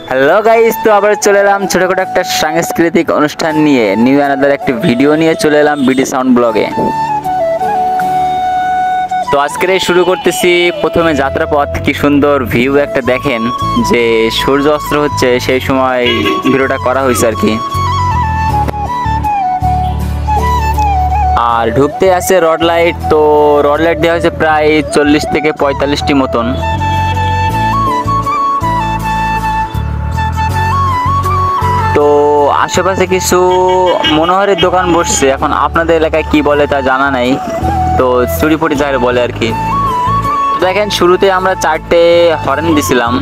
Hello guys, তো আবার চলে এলাম ছোটখাটো একটা সাংস্কৃতিক অনুষ্ঠান নিয়ে নিউ অ্যানাদার একটি ভিডিও নিয়ে চলে এলাম বিডি সাউন্ড ব্লগে। তো আজকের শুরু করতেছি প্রথমে যাত্রাপথ। কি সুন্দর ভিউ একটা দেখেন, যে সূর্য অস্ত হচ্ছে সেই সময় ভিডিওটা করা হয়েছে আর কি। আর ঢুকতে আছে রড লাইট, তো রড লাইট দেওয়া হয়েছে প্রায় 40 থেকে 45টি মতন। তো আশেপাশে কিছু মনোহরের দোকান বসছে, এখন আপনাদের এলাকায় কি বলে তা জানা নাই, তো চুরিপুটি যাকে বলে আর কি। দেখেন শুরুতে আমরা 4টে হর্ন দিছিলাম,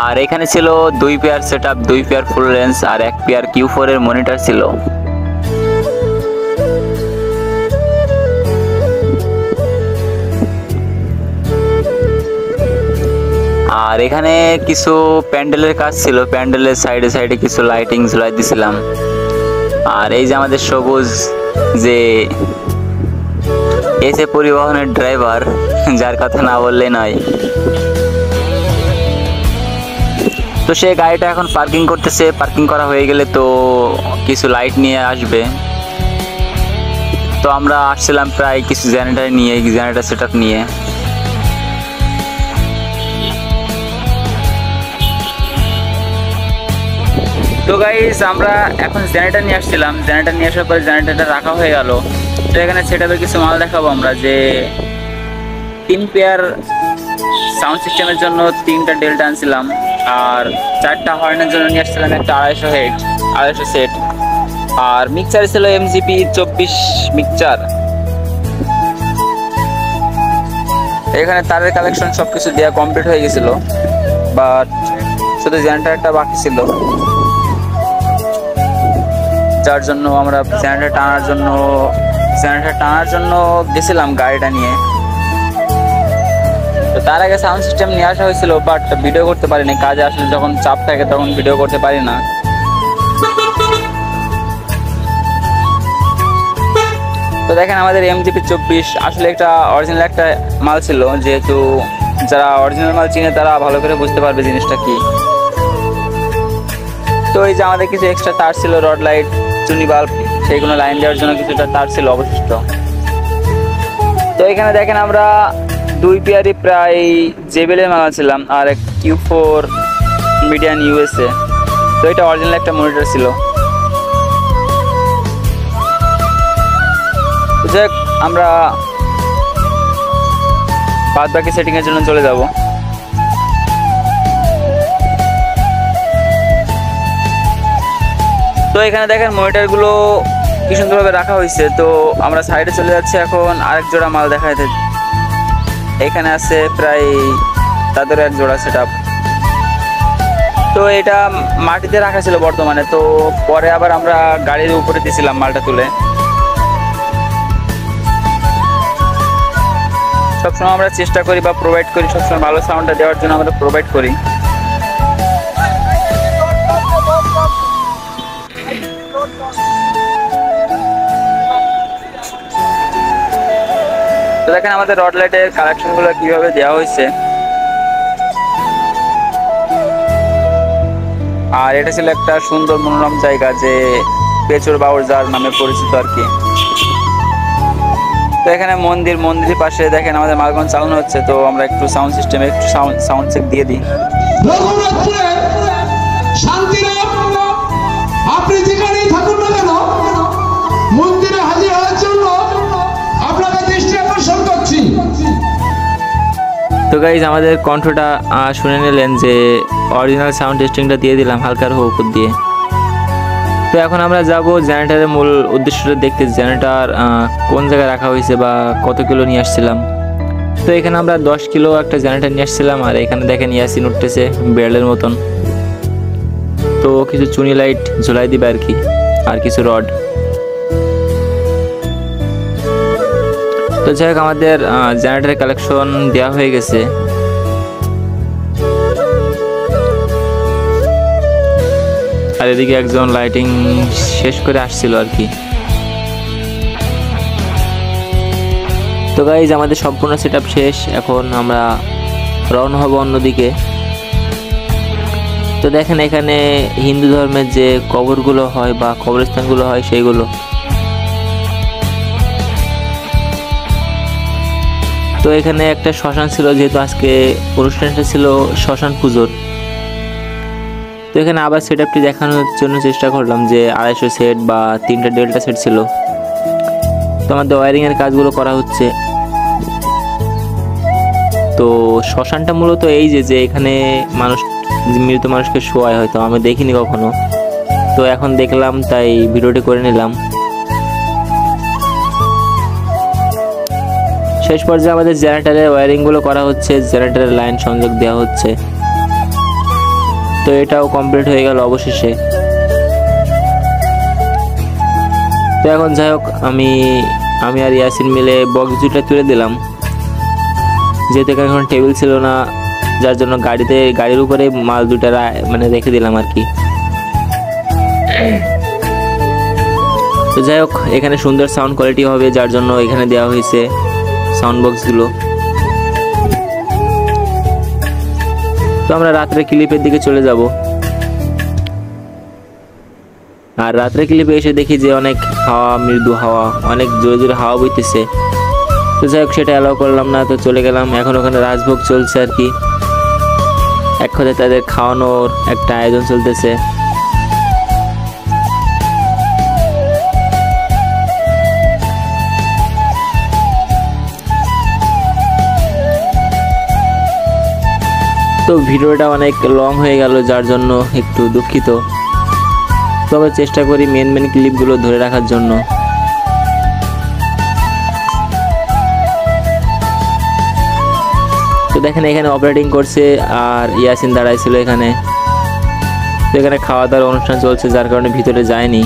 আর এখানে ছিল 2 pair set up, 2 pair full range আর 1 পেয়ার Q4 এর মনিটর ছিল। আর এখানে কিছু প্যান্ডেলের কাজ ছিল, প্যান্ডেলের সাইডে সাইডে কিছু লাইটিং ঝুলাই দিছিলাম। আর এই যে আমাদের সবুজ যে এসে পরিবহনের ড্রাইভার, যার কথা না বললে নয়, তো সে গাড়িটা এখন পার্কিং করতেছে। পার্কিং করা হয়ে গেলে তো কিছু লাইট নিয়ে আসবে। তো আমরা আসছিলাম প্রায় কিছু জেনারেটর নিয়ে, জেনারেটর সেট আপ নিয়ে। তো গাইস আমরা এখন জেনারেটর নিয়ে আসছিলাম, জেনারেটর নিয়ে আসার পরে জেনারেটরটা রাখা হয়ে গেল। তো এখানে সেটআপের কিছু মাল দেখাবো আমরা, যে 3 পেয়ার সাউন্ড সিস্টেমের জন্য 3টা ডেল্টা আনছিলাম, আর 4টা হর্নের জন্য নিয়ে আসছিলাম একটা 250 সেট, আর মিক্সার ছিল MGP 24 মিক্সার। এখানে তারের কালেকশন সবকিছু দেওয়া কমপ্লিট হয়ে গেছিল, বাট শুধু জেনারেটরটা বাকি ছিল, যার জন্য আমরা জেনারেটর টানার জন্য গেছিলাম গাড়িটা নিয়ে। তো তার আগে সাউন্ড সিস্টেম নিয়ে আসা হয়েছিল, বাট ভিডিও করতে পারিনি, কাজে আসলে যখন চাপ থাকে তখন ভিডিও করতে পারি না। তো দেখেন আমাদের MGP 24 আসলে একটা অরিজিনাল একটা মাল ছিল, যেহেতু যারা অরিজিনাল মাল চিনে তারা ভালো করে বুঝতে পারবে জিনিসটা কি। তো এই যে আমাদের কিছু এক্সট্রা তার ছিল, রড লাইট, চুনি বাল্ব, সেইগুলো লাইন দেওয়ার জন্য কিছুটা তার ছিল অবশিষ্ট। তো এখানে দেখেন আমরা 2 পেয়ারই প্রায় জেবেলের মাল ছিলাম, আর এক Q4 মিডিয়ান USA। তো এটা অরিজিনাল একটা মনিটর ছিল। যাক আমরা বাদ বাকি সেটিং এর জন্য চলে যাব। তো এখানে দেখেন মনিটর গুলো কি সুন্দরভাবে রাখা হয়েছে। তো আমরা সাইডে চলে যাচ্ছি, এখন আরেক জোড়া মাল দেখাইতে। এখানে আছে প্রায় তাদের এক জোড়া সেট আপ। তো এটা মাটিতে রাখা ছিল বর্তমানে, তো পরে আবার আমরা গাড়ির উপরে দিয়েছিলাম মালটা তুলে। সবসময় আমরা চেষ্টা করি বা প্রোভাইড করি, সবসময় ভালো সাউন্ডটা দেওয়ার জন্য আমরা প্রোভাইড করি। তো দেখেন আমাদের রড লাইটের কালেকশন গুলো কিভাবে দেওয়া হয়েছে। আর এটা ছিল একটা সুন্দর মনোরম জায়গা, যে পেচুর বাউরজার নামে পরিচিত আর কি। তো এখানে মন্দিরের পাশে দেখেন আমাদের মালগঞ্জ চালানো হচ্ছে। তো আমরা একটু সাউন্ড সিস্টেমে একটু সাউন্ড চেক দিয়ে দিই। আপনি যেখানেই থাকুন না কেন, মন্দিরে হাজির হওয়ার জন্য আপনাকে দৃষ্টি আকর্ষণ করছি। তো গাইজ আমাদের কণ্ঠটা শুনে নিলেন, যে অরিজিনাল সাউন্ড টেস্টিংটা দিয়ে দিলাম হালকার উপর দিয়ে। তো এখন আমরা যাব জেনারেটরের মূল উদ্দেশ্যটা দেখতে, জেনারেটর কোন জায়গায় রাখা হয়েছে বা কত কিলো নিয়ে আসছিলাম। তো এখানে আমরা 10 কিলো একটা জেনারেটর নিয়ে আসছিলাম, আর এখানে দেখেন ইয়াসিন উঠতেছে বেড়ালের মতন। তো কিছু চুনি লাইট ঝুলাই দিবে আর কি, আর কিছু রড। তো যাই হোক আমাদের জেনারেটরের কালেকশন দেওয়া হয়ে গেছে। আর এদিকে একজন লাইটিং শেষ করে আসছিল আর কি। তো গাইজ আমাদের সম্পূর্ণ সেটআপ শেষ, এখন আমরা রওনা হব অন্যদিকে। তো দেখেন এখানে হিন্দু ধর্মের যে কবরগুলো হয় বা কবরস্থানগুলো হয় সেইগুলো। তো এখানে একটা শ্মশান ছিল, যেহেতু আজকে অনুষ্ঠানটা ছিল শ্মশান পুজোর। তো এখানে আবার সেট আপটি দেখানোর জন্য চেষ্টা করলাম যে 250 সেট বা 3টা ডেল্টা সেট ছিল। তো আমাদের ওয়ারিংয়ের কাজগুলো করা হচ্ছে। তো শ্মশানটা মূলত এই যে এখানে মানুষ, মৃত মানুষকে শোয়ায়, হয়তো আমি দেখিনি কখনো, তো এখন দেখলাম তাই ভিডিওটি করে নিলাম। শেষ পর্যায়ে আমাদের জেনারেটরের ওয়্যারিংগুলো করা হচ্ছে, জেনারেটরের লাইন সংযোগ দেওয়া হচ্ছে। তো এটাও কমপ্লিট হয়ে গেল অবশেষে। তো এখন যাই হোক, আমি আর ইয়াসিন মিলে বক্স দুটা তুলে দিলাম, যেহেতু এখন টেবিল ছিল না, যার জন্য গাড়ির উপরে মাল দুটা মানে রেখে দিলাম আর কি। তো যাই হোক, এখানে সুন্দর সাউন্ড কোয়ালিটি হবে, যার জন্য এখানে দেওয়া হয়েছে সাউন্ড বক্সগুলো। তো আমরা রাত্রে ক্লিপের দিকে চলে যাব। আর রাত্রে ক্লিপে এসে দেখি যে অনেক হাওয়া, মৃদু হাওয়া, অনেক জোরে জোরে হাওয়া বইতেছে। তো যাই হোক, সেটা অ্যালাউ করলাম না, তো চলে গেলাম। এখন ওখানে রাজভোগ চলছে আর কি, এক কথায় তাদের খাওয়ানোর একটা আয়োজন চলতেছে। তো ভিডিওটা অনেক লং হয়ে গেল, যার জন্য একটু দুঃখিত। তবে চেষ্টা করি মেন ক্লিপগুলো ধরে রাখার জন্য। তো দেখেন এখানে অপারেটিং করছে আর ইয়াসিন দাঁড়াইছিল এখানে। তো এখানে খাওয়া দাওয়ার অনুষ্ঠান চলছে, যার কারণে ভিতরে যায়নি।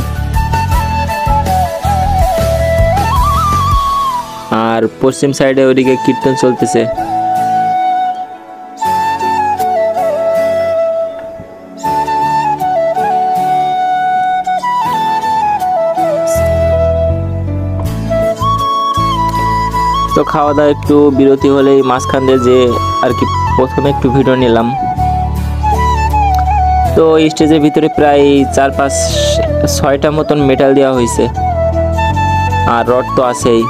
আর পশ্চিম সাইডে ওইদিকে কীর্তন চলতেছে। তো খাওয়া দাওয়া একটু বিরতি হলেই মাঝখান দিয়ে যে আর কি প্রথমে একটু ভিডিও নিলাম। তো স্টেজের ভিতরে প্রায় 4-5-6টা মতন মেটাল দেওয়া হয়েছে, আর রড তো আছেই।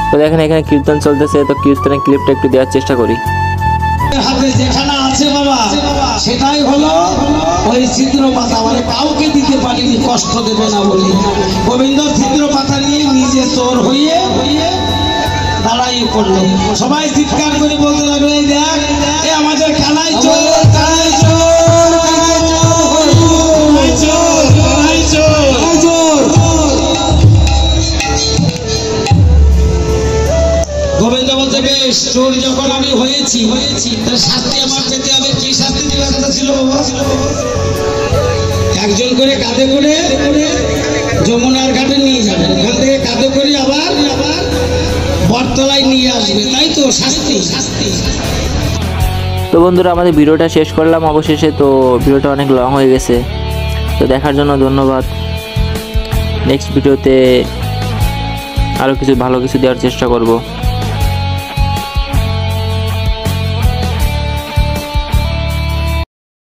তো দেখেন এখানে কীর্তন চলতেছে, তো কীর্তনের ক্লিপটা একটু দেওয়ার চেষ্টা করি। হাতে যেখানে আছে বাবা, সেটাই হলো ওই ছিদ্র পাতা, মানে কাউকে দিতে পারিনি, কষ্ট দেবে না বলে গোবিন্দ ছিদ্র পাতা নিয়ে নিজে চোর হয়ে দাঁড়াই করলো। সবাই চিৎকার করে বলতে লাগলো, এই দেখ আমাদের খেলায় চোর, খেলায় চোর, খেলায় চোর। গোবিন্দ বলতে, বেশ, চোর যখন আমি হয়েছি তার শাস্তি আমার পেতে হবে। কি শাস্তি দেওয়ার কথা ছিল বাবা? একজন করে কাঁধে করে যমুনার ঘাটে নিয়ে যাবে, ওখান থেকে কাঁধে করে আবার বটতলায় নিয়ে আসবে, তাই তো শাস্তি। তো বন্ধুরা, আমাদের ভিডিওটা শেষ করলাম অবশেষে। তো ভিডিওটা অনেক লং হয়ে গেছে, তো দেখার জন্য ধন্যবাদ। নেক্সট ভিডিওতে আরও কিছু ভালো কিছু দেওয়ার চেষ্টা করব।